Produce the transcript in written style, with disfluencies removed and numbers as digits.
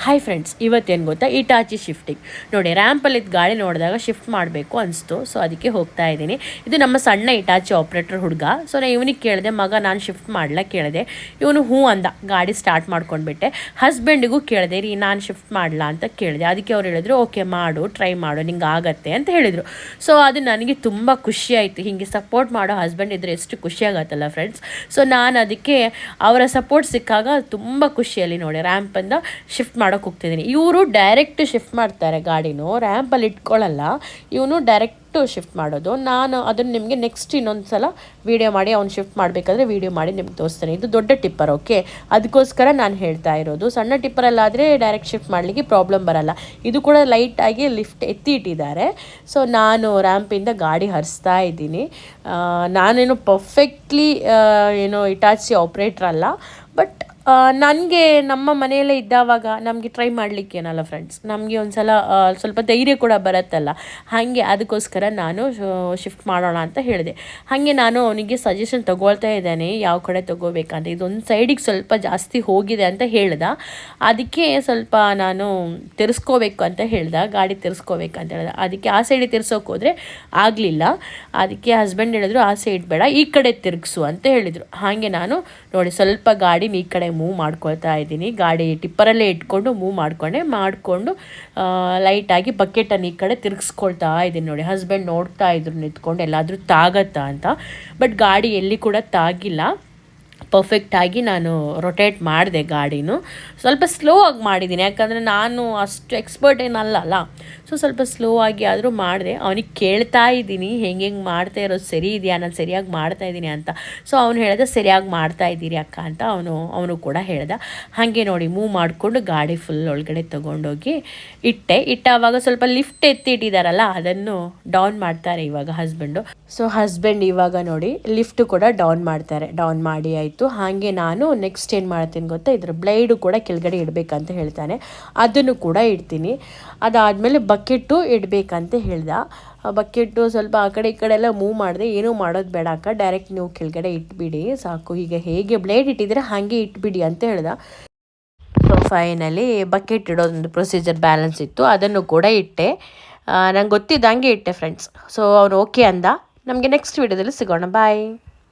Hi friends, ಇವತ್ತೇನು ಗೊತ್ತಾ, Hitachi shifting ನೋಡಿ. ರ್ಯಾಂಪಲ್ಲಿದ್ದು ಗಾಡಿ ನೋಡಿದಾಗ ಶಿಫ್ಟ್ ಮಾಡಬೇಕು ಅನಿಸ್ತು. ಸೊ ಅದಕ್ಕೆ ಹೋಗ್ತಾ ಇದ್ದೀನಿ. ಇದು ನಮ್ಮ ಸಣ್ಣ ಇಟಾಚಿ ಆಪ್ರೇಟರ್ ಹುಡುಗ. ಸೊ ನಾನು ಇವನಿಗೆ ಕೇಳಿದೆ, ಮಗ ನಾನು ಶಿಫ್ಟ್ ಮಾಡಲ ಕೇಳಿದೆ. ಇವನು ಹ್ಞೂ ಅಂದ. ಗಾಡಿ ಸ್ಟಾರ್ಟ್ ಮಾಡ್ಕೊಂಡ್ಬಿಟ್ಟೆ. ಹಸ್ಬೆಂಡಿಗೂ ಕೇಳಿದೆ, ರೀ ನಾನು ಶಿಫ್ಟ್ ಮಾಡಲ ಅಂತ ಕೇಳಿದೆ. ಅದಕ್ಕೆ ಅವ್ರು ಹೇಳಿದ್ರು, ಓಕೆ ಮಾಡು, ಟ್ರೈ ಮಾಡು, ನಿಂಗೆ ಆಗತ್ತೆ ಅಂತ ಹೇಳಿದರು. ಸೊ ಅದು ನನಗೆ ತುಂಬ ಖುಷಿ ಆಯಿತು. ಹೀಗೆ ಸಪೋರ್ಟ್ ಮಾಡೋ ಹಸ್ಬೆಂಡ್ ಇದ್ದರೆ ಎಷ್ಟು ಖುಷಿ ಆಗುತ್ತಲ್ಲ ಫ್ರೆಂಡ್ಸ್. ಸೊ ನಾನು ಅದಕ್ಕೆ ಅವರ ಸಪೋರ್ಟ್ ಸಿಕ್ಕಾಗ ತುಂಬ ಖುಷಿಯಲ್ಲಿ ನೋಡಿ ರ್ಯಾಂಪಿಂದ ಶಿಫ್ಟ್ ಮಾಡೋಕೆ ಹೋಗ್ತಿದ್ದೀನಿ. ಇವರು ಡೈರೆಕ್ಟ್ ಶಿಫ್ಟ್ ಮಾಡ್ತಾರೆ ಗಾಡಿನೂ, ರ್ಯಾಂಪಲ್ಲಿ ಇಟ್ಕೊಳ್ಳಲ್ಲ. ಇವನು ಡೈರೆಕ್ಟು ಶಿಫ್ಟ್ ಮಾಡೋದು. ನಾನು ಅದನ್ನು ನಿಮಗೆ ನೆಕ್ಸ್ಟ್ ಇನ್ನೊಂದು ಸಲ ವೀಡಿಯೋ ಮಾಡಿ ಅವ್ನು ಶಿಫ್ಟ್ ಮಾಡಬೇಕಾದ್ರೆ ವೀಡಿಯೋ ಮಾಡಿ ನಿಮ್ಗೆ ತೋರಿಸ್ತೇನೆ. ಇದು ದೊಡ್ಡ ಟಿಪ್ಪರ್, ಓಕೆ, ಅದಕ್ಕೋಸ್ಕರ ನಾನು ಹೇಳ್ತಾ ಇರೋದು. ಸಣ್ಣ ಟಿಪ್ಪರಲ್ಲಾದರೆ ಡೈರೆಕ್ಟ್ ಶಿಫ್ಟ್ ಮಾಡಲಿಕ್ಕೆ ಪ್ರಾಬ್ಲಮ್ ಬರಲ್ಲ. ಇದು ಕೂಡ ಲೈಟಾಗಿ ಲಿಫ್ಟ್ ಎತ್ತಿ ಇಟ್ಟಿದ್ದಾರೆ. ಸೊ ನಾನು ರ್ಯಾಂಪಿಂದ ಗಾಡಿ ಹರಿಸ್ತಾ ಇದ್ದೀನಿ. ನಾನೇನು ಪರ್ಫೆಕ್ಟ್ಲಿ ಇಟಾಚಿ ಆಪ್ರೇಟ್ರ್ ಅಲ್ಲ, ಬಟ್ ನನಗೆ ನಮ್ಮ ಮನೆಯಲ್ಲೇ ಇದ್ದಾವಾಗ ನಮಗೆ ಟ್ರೈ ಮಾಡಲಿಕ್ಕೇನಲ್ಲ ಫ್ರೆಂಡ್ಸ್, ನಮಗೆ ಒಂದು ಸಲ ಸ್ವಲ್ಪ ಧೈರ್ಯ ಕೂಡ ಬರುತ್ತಲ್ಲ. ಹಾಗೆ ಅದಕ್ಕೋಸ್ಕರ ನಾನು ಶಿಫ್ಟ್ ಮಾಡೋಣ ಅಂತ ಹೇಳಿದೆ. ಹಾಗೆ ನಾನು ಅವನಿಗೆ ಸಜೆಷನ್ ತೊಗೊಳ್ತಾ ಇದ್ದೇನೆ, ಯಾವ ಕಡೆ ತೊಗೋಬೇಕಂತ. ಇದೊಂದು ಸೈಡಿಗೆ ಸ್ವಲ್ಪ ಜಾಸ್ತಿ ಹೋಗಿದೆ ಅಂತ ಹೇಳ್ದೆ. ಅದಕ್ಕೆ ಸ್ವಲ್ಪ ನಾನು ತಿರ್ಸ್ಕೋಬೇಕು ಅಂತ ಹೇಳ್ದೆ, ಗಾಡಿ ತಿರ್ಸ್ಕೋಬೇಕಂತ ಹೇಳ್ದೆ. ಅದಕ್ಕೆ ಆ ಸೈಡಿಗೆ ತಿರ್ಸೋಕೆ ಹೋದರೆ ಆಗಲಿಲ್ಲ. ಅದಕ್ಕೆ ಹಸ್ಬೆಂಡ್ ಹೇಳಿದ್ರು, ಆ ಸೈಡ್ ಬೇಡ, ಈ ಕಡೆ ತಿರುಗಿಸು ಅಂತ ಹೇಳಿದರು. ಹಾಗೆ ನಾನು ನೋಡಿ ಸ್ವಲ್ಪ ಗಾಡಿನ ಈ ಕಡೆ ಮೂವ್ ಮಾಡ್ಕೊಳ್ತಾ ಇದ್ದೀನಿ. ಗಾಡಿ ಟಿಪ್ಪರಲ್ಲೇ ಇಟ್ಕೊಂಡು ಮೂವ್ ಮಾಡಿಕೊಂಡು ಲೈಟಾಗಿ ಬಕೆಟನ್ನು ಈ ಕಡೆ ತಿರುಗಿಸ್ಕೊಳ್ತಾ ಇದ್ದೀನಿ ನೋಡಿ. ಹಸ್ಬೆಂಡ್ ನೋಡ್ತಾ ಇದ್ರು ನಿಂತ್ಕೊಂಡು ಎಲ್ಲಾದರೂ ತಾಗತ್ತಾ ಅಂತ. ಬಟ್ ಗಾಡಿ ಎಲ್ಲಿ ಕೂಡ ತಾಗಿಲ್ಲ. ಪರ್ಫೆಕ್ಟಾಗಿ ನಾನು ರೊಟೇಟ್ ಮಾಡಿದೆ ಗಾಡಿನೂ. ಸ್ವಲ್ಪ ಸ್ಲೋ ಆಗಿ ಮಾಡಿದ್ದೀನಿ, ಯಾಕಂದರೆ ನಾನು ಅಷ್ಟು ಎಕ್ಸ್ಪರ್ಟ್ ಏನಲ್ಲ. ಸೊ ಸ್ವಲ್ಪ ಸ್ಲೋ ಆಗಿ ಆದರೂ ಮಾಡಿದೆ. ಅವನಿಗೆ ಕೇಳ್ತಾ ಇದ್ದೀನಿ, ಹೆಂಗೆ ಮಾಡ್ತಾ ಇರೋದು ಸರಿ ಇದೆಯಾ, ನಾನು ಸರಿಯಾಗಿ ಮಾಡ್ತಾಯಿದ್ದೀನಿ ಅಂತ. ಸೊ ಅವನು ಹೇಳಿದ, ಸರಿಯಾಗಿ ಮಾಡ್ತಾ ಇದ್ದೀರಿ ಅಕ್ಕ ಅಂತ ಅವನು ಕೂಡ ಹೇಳ್ದ. ಹಾಗೆ ನೋಡಿ ಮೂವ್ ಮಾಡಿಕೊಂಡು ಗಾಡಿ ಫುಲ್ ಒಳಗಡೆ ತೊಗೊಂಡೋಗಿ ಇಟ್ಟಾವಾಗ ಸ್ವಲ್ಪ ಲಿಫ್ಟ್ ಎತ್ತಿ ಇಟ್ಟಿದ್ದಾರಲ್ಲ, ಅದನ್ನು ಡೌನ್ ಮಾಡ್ತಾರೆ ಇವಾಗ ಹಸ್ಬೆಂಡು. ಸೊ ಹಸ್ಬೆಂಡ್ ಇವಾಗ ನೋಡಿ ಲಿಫ್ಟ್ ಕೂಡ ಡೌನ್ ಮಾಡ್ತಾರೆ. ಡೌನ್ ಮಾಡಿ ಆಯಿತು. ಹಾಗೆ ನಾನು ನೆಕ್ಸ್ಟ್ ಏನು ಮಾಡ್ತೀನಿ ಗೊತ್ತಾ, ಇದ್ರ ಬ್ಲೇಡು ಕೂಡ ಕೆಳಗಡೆ ಇಡಬೇಕಂತ ಹೇಳ್ತಾನೆ, ಅದನ್ನು ಕೂಡ ಇಡ್ತೀನಿ. ಅದಾದಮೇಲೆ ಬಕೆಟು ಇಡಬೇಕಂತ ಹೇಳ್ದೆ. ಬಕೆಟು ಸ್ವಲ್ಪ ಆ ಕಡೆ ಈ ಕಡೆ ಎಲ್ಲ ಮೂವ್ ಮಾಡಿದೆ. ಏನೂ ಮಾಡೋದು ಬೇಡ ಅಕ್ಕ, ಡೈರೆಕ್ಟ್ ನೀವು ಕೆಳಗಡೆ ಇಟ್ಬಿಡಿ ಸಾಕು, ಈಗ ಹೇಗೆ ಬ್ಲೇಡ್ ಇಟ್ಟಿದ್ರೆ ಹಾಗೆ ಇಟ್ಬಿಡಿ ಅಂತ ಹೇಳ್ದೆ. ಸೊ ಫೈನಲಿ ಬಕೆಟ್ ಇಡೋದೊಂದು ಪ್ರೊಸೀಜರ್ ಬ್ಯಾಲೆನ್ಸ್ ಇತ್ತು, ಅದನ್ನು ಕೂಡ ಇಟ್ಟೆ. ನಂಗೆ ಗೊತ್ತಿದ್ದಂಗೆ ಇಟ್ಟೆ ಫ್ರೆಂಡ್ಸ್. ಸೊ ಅವನು ಓಕೆ ಅಂದ. ನಮಗೆ ನೆಕ್ಸ್ಟ್ ವಿಡಿಯೋದಲ್ಲಿ ಸಿಗೋಣ, ಬಾಯ್.